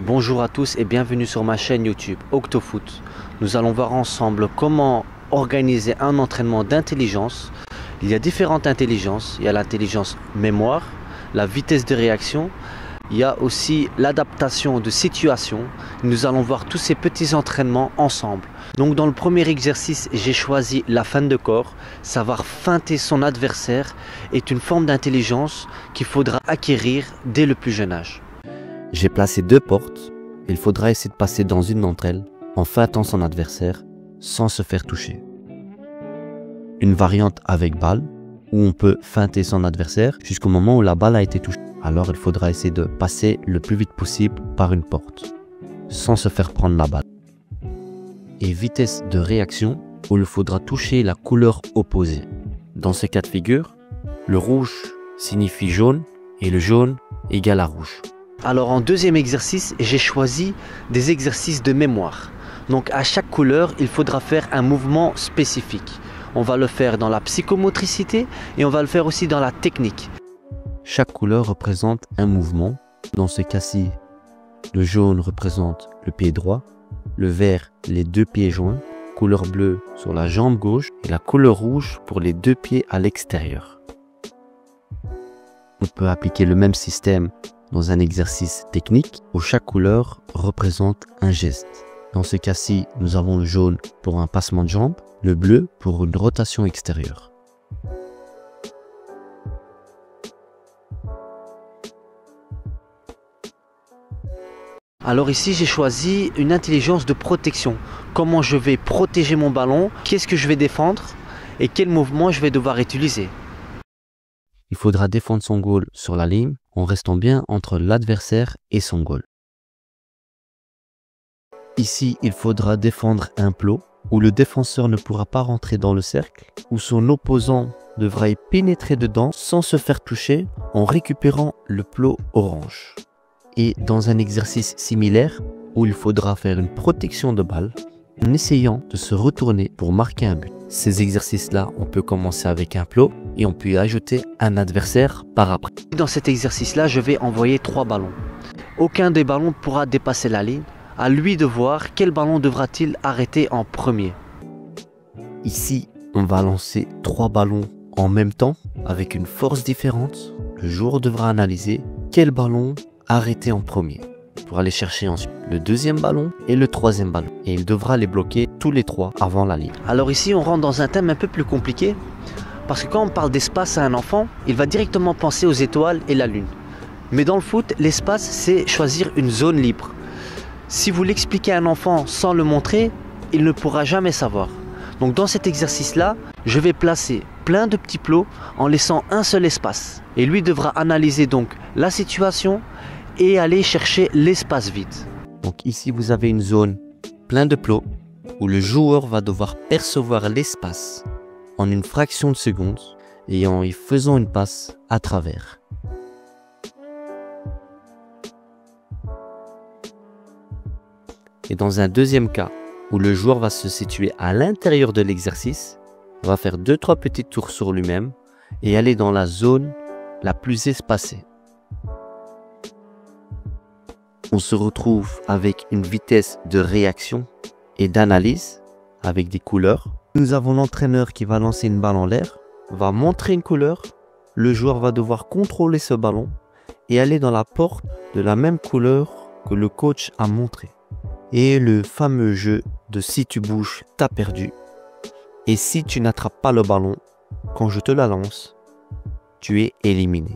Bonjour à tous et bienvenue sur ma chaîne YouTube Octofoot. Nous allons voir ensemble comment organiser un entraînement d'intelligence. Il y a différentes intelligences. Il y a l'intelligence mémoire, la vitesse de réaction. Il y a aussi l'adaptation de situation. Nous allons voir tous ces petits entraînements ensemble. Donc dans le premier exercice, j'ai choisi la feinte de corps. Savoir feinter son adversaire est une forme d'intelligence qu'il faudra acquérir dès le plus jeune âge. J'ai placé deux portes. Il faudra essayer de passer dans une d'entre elles en feintant son adversaire sans se faire toucher. Une variante avec balle où on peut feinter son adversaire jusqu'au moment où la balle a été touchée. Alors il faudra essayer de passer le plus vite possible par une porte sans se faire prendre la balle. Et vitesse de réaction où il faudra toucher la couleur opposée. Dans ce cas de figure, le rouge signifie jaune et le jaune égale à rouge. Alors en deuxième exercice, j'ai choisi des exercices de mémoire. Donc à chaque couleur, il faudra faire un mouvement spécifique. On va le faire dans la psychomotricité et on va le faire aussi dans la technique. Chaque couleur représente un mouvement. Dans ce cas-ci, le jaune représente le pied droit, le vert les deux pieds joints, couleur bleue sur la jambe gauche et la couleur rouge pour les deux pieds à l'extérieur. On peut appliquer le même système dans un exercice technique où chaque couleur représente un geste. Dans ce cas-ci, nous avons le jaune pour un passement de jambe, le bleu pour une rotation extérieure. Alors ici, j'ai choisi une intelligence de protection. Comment je vais protéger mon ballon, qu'est-ce que je vais défendre et quel mouvement je vais devoir utiliser. Il faudra défendre son goal sur la ligne en restant bien entre l'adversaire et son goal. Ici, il faudra défendre un plot où le défenseur ne pourra pas rentrer dans le cercle, où son opposant devra y pénétrer dedans sans se faire toucher en récupérant le plot orange. Et dans un exercice similaire où il faudra faire une protection de balle en essayant de se retourner pour marquer un but. Ces exercices-là, on peut commencer avec un plot et on peut y ajouter un adversaire par après. Dans cet exercice-là, je vais envoyer 3 ballons. Aucun des ballons pourra dépasser la ligne. À lui de voir quel ballon devra-t-il arrêter en premier. Ici, on va lancer 3 ballons en même temps avec une force différente. Le joueur devra analyser quel ballon arrêter en premier pour aller chercher ensuite le deuxième ballon et le troisième ballon. Et il devra les bloquer tous les 3 avant la ligne. Alors ici, on rentre dans un thème un peu plus compliqué parce que quand on parle d'espace à un enfant, il va directement penser aux étoiles et la lune. Mais dans le foot, l'espace, c'est choisir une zone libre. Si vous l'expliquez à un enfant sans le montrer, il ne pourra jamais savoir. Donc dans cet exercice-là, je vais placer plein de petits plots en laissant un seul espace. Et lui devra analyser donc la situation et aller chercher l'espace vide. Donc ici, vous avez une zone plein de plots où le joueur va devoir percevoir l'espace en une fraction de seconde et en y faisant une passe à travers. Et dans un deuxième cas, où le joueur va se situer à l'intérieur de l'exercice, va faire 2-3 petits tours sur lui-même et aller dans la zone la plus espacée. On se retrouve avec une vitesse de réaction et d'analyse avec des couleurs. Nous avons l'entraîneur qui va lancer une balle en l'air, va montrer une couleur, le joueur va devoir contrôler ce ballon et aller dans la porte de la même couleur que le coach a montré. Et le fameux jeu de si tu bouges, t'as perdu. Et si tu n'attrapes pas le ballon, quand je te la lance, tu es éliminé.